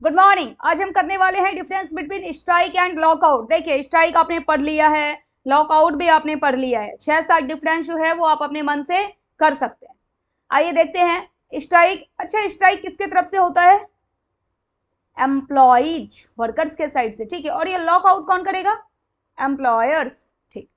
Good morning. आज हम करने वाले हैं difference between strike and lockout. देखिए स्ट्राइक आपने पढ़ लिया है, लॉकआउट भी आपने पढ़ लिया है। 6-7 डिफरेंस जो है वो आप अपने मन से कर सकते हैं। आइए देखते हैं स्ट्राइक। अच्छा, स्ट्राइक किसके तरफ से होता है? एम्प्लॉइज, वर्कर्स के साइड से, ठीक है। और ये लॉकआउट कौन करेगा? एम्प्लॉयर्स, ठीक।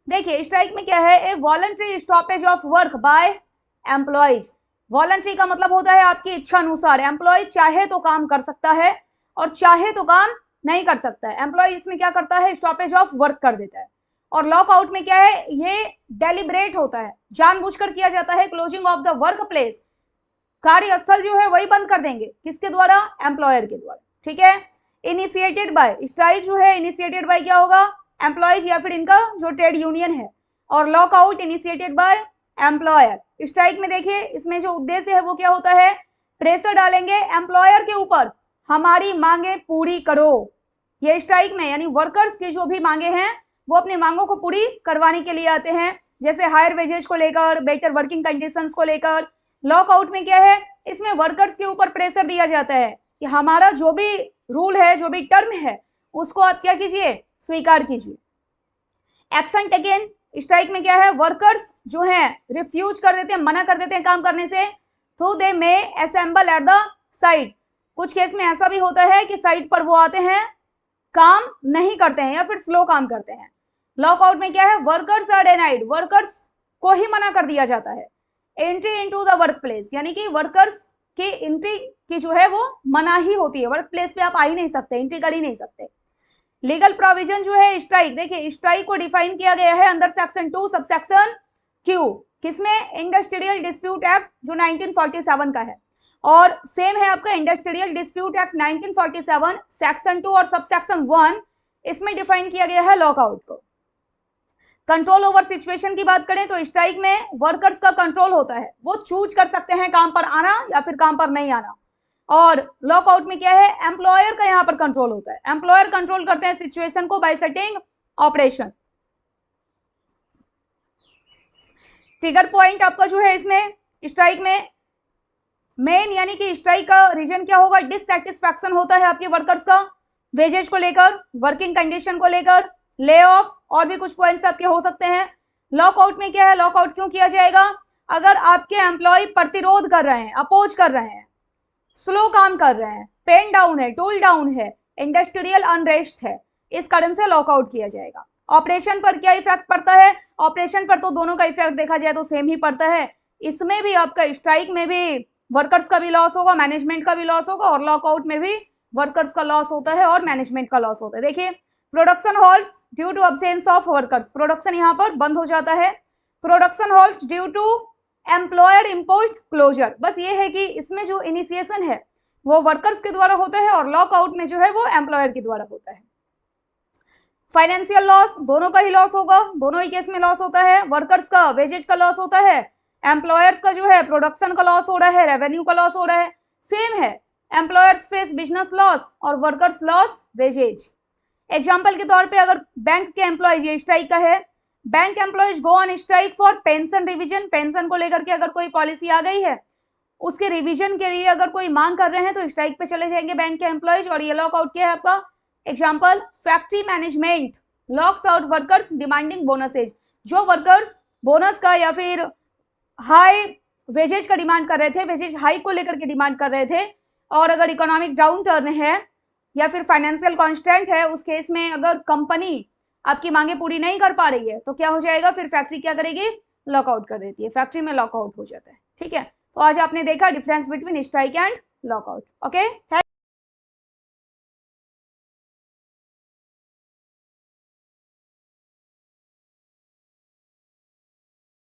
देखिए स्ट्राइक में क्या है? A voluntary stoppage of work by employees. Voluntary का मतलब होता है आपकी इच्छा अनुसार। एम्प्लॉय चाहे तो काम कर सकता है और चाहे तो काम नहीं कर सकता है। एम्प्लॉय इसमें क्या करता है? स्टॉपेज ऑफ वर्क कर देता है। और लॉकआउट में क्या है? ये डेलिब्रेट होता है, जानबूझकर किया जाता है। Closing of the work place, कार्यस्थल जो है वही बंद कर देंगे। किसके द्वारा? एम्प्लॉयर के द्वारा, ठीक है। इनिशिएटेड बाय, स्ट्राइक जो है इनिशिएटेड बाय क्या होगा? एम्प्लॉयज या फिर इनका जो ट्रेड यूनियन है। और lockout initiated by employer. Strike में देखिए इसमें जो उद्देश्य है वो क्या होता है? प्रेशर डालेंगे एम्प्लॉयर के ऊपर, हमारी मांगे पूरी करो। ये स्ट्राइक में यानी वर्कर्स की जो भी मांगे हैं वो अपनी मांगों को पूरी करवाने के लिए आते हैं, जैसे हायर वेजेज को लेकर, बेटर वर्किंग कंडीशंस को लेकर। लॉकआउट में क्या है? इसमें वर्कर्स के ऊपर प्रेशर दिया जाता है कि हमारा जो भी रूल है, जो भी टर्म है, उसको आप क्या कीजिए? स्वीकार कीजिए। एक्शन टेकन, स्ट्राइक में क्या है? वर्कर्स जो है रिफ्यूज कर देते हैं, मना कर देते हैं काम करने से। तो दे मे असेंबल एट द साइट। कुछ केस में ऐसा भी होता है कि साइट पर वो आते हैं, काम नहीं करते हैं या फिर स्लो काम करते हैं। लॉकआउट में क्या है? वर्कर्स आर डिनाइड, वर्कर्स को ही मना कर दिया जाता है। Entry into the work place, यानी कि वर्कर्स की एंट्री की जो है वो मना ही होती है। वर्क प्लेस पे आप आ ही नहीं सकते, एंट्री कर ही नहीं सकते। लीगल प्रोविजन जो है स्ट्राइक, देखिए स्ट्राइक को डिफाइन किया गया है अंडर सेक्शन 2 सबसेक्शन क्यू। किसमें? इंडस्ट्रियल डिस्प्यूट एक्ट जो 1947 का है। और सेम है आपका इंडस्ट्रियल डिस्प्यूट एक्ट 1947 सेक्शन 2 और सबसेक्शन 1, इसमें डिफाइन किया गया है लॉकआउट को। कंट्रोल ओवर सिचुएशन की बात करें तो स्ट्राइक में वर्कर्स का कंट्रोल होता है, वो चूज कर सकते हैं काम पर आना या फिर काम पर नहीं आना। और लॉकआउट में क्या है? एम्प्लॉयर का यहां पर कंट्रोल होता है। एम्प्लॉयर कंट्रोल करते हैं सिचुएशन को bye setting operation. Trigger point आपका जो है इसमें स्ट्राइक में मेन, यानी कि स्ट्राइक का रीजन क्या होगा? डिससैटिस्फैक्शन होता है आपके वर्कर्स का, वेजेज को लेकर, वर्किंग कंडीशन को लेकर, ले ऑफ, और भी कुछ पॉइंट्स आपके हो सकते हैं। लॉकआउट में क्या है? लॉकआउट क्यों किया जाएगा? अगर आपके एम्प्लॉय प्रतिरोध कर रहे हैं, अपोज कर रहे हैं, स्लो काम कर रहे हैं, पेन डाउन है, टूल डाउन है, इंडस्ट्रियल अनरेस्ट है, इस कारण से लॉकआउट किया जाएगा। ऑपरेशन पर क्या इफेक्ट पड़ता है? ऑपरेशन पर तो दोनों का इफेक्ट देखा जाए तो सेम ही पड़ता है। इसमें भी आपका स्ट्राइक में भी वर्कर्स का भी लॉस होगा, मैनेजमेंट का भी लॉस होगा, और लॉकआउट में भी वर्कर्स का लॉस होता है और मैनेजमेंट का लॉस होता है। देखिए production halts due to absence of workers, production यहाँ पर बंद हो जाता है। Production halts due to employer imposed closure. बस ये है कि इसमें जो इनिशिएशन है वो वर्कर्स के द्वारा होता है और लॉकआउट में जो है वो एम्प्लॉयर के द्वारा होता है। फाइनेंशियल लॉस, दोनों का ही लॉस होगा, दोनों ही केस में लॉस होता है। वर्कर्स का वेजेज का लॉस होता है, एम्प्लॉयर्स का जो है प्रोडक्शन का लॉस हो रहा है, रेवेन्यू का लॉस हो रहा है। सेम है, एम्प्लॉयर्स फेस बिजनेस लॉस और वर्कर्स लॉस वेजेज। एग्जाम्पल के तौर पे अगर बैंक के एम्प्लॉयज, ये स्ट्राइक का है, bank employees go on strike for pension revision. Pension को लेकर के अगर कोई पॉलिसी आ गई है, उसके रिवीजन के लिए अगर कोई मांग कर रहे हैं तो स्ट्राइक पे चले जाएंगे बैंक के एम्प्लॉयज। और ये लॉकआउट क्या है आपका? Example, factory management locks out workers demanding bonuses. जो वर्कर्स बोनस का या फिर हाई वेजेज का डिमांड कर रहे थे, वेजेज हाई को लेकर के डिमांड कर रहे थे, और अगर इकोनॉमिक डाउन टर्न है या फिर फाइनेंशियल कॉन्स्टेंट है, उस केस में अगर कंपनी आपकी मांगे पूरी नहीं कर पा रही है तो क्या हो जाएगा? फिर फैक्ट्री क्या करेगी? लॉकआउट कर देती है, फैक्ट्री में लॉकआउट हो जाता है। ठीक है, तो आज आपने देखा difference between strike and lockout. Okay,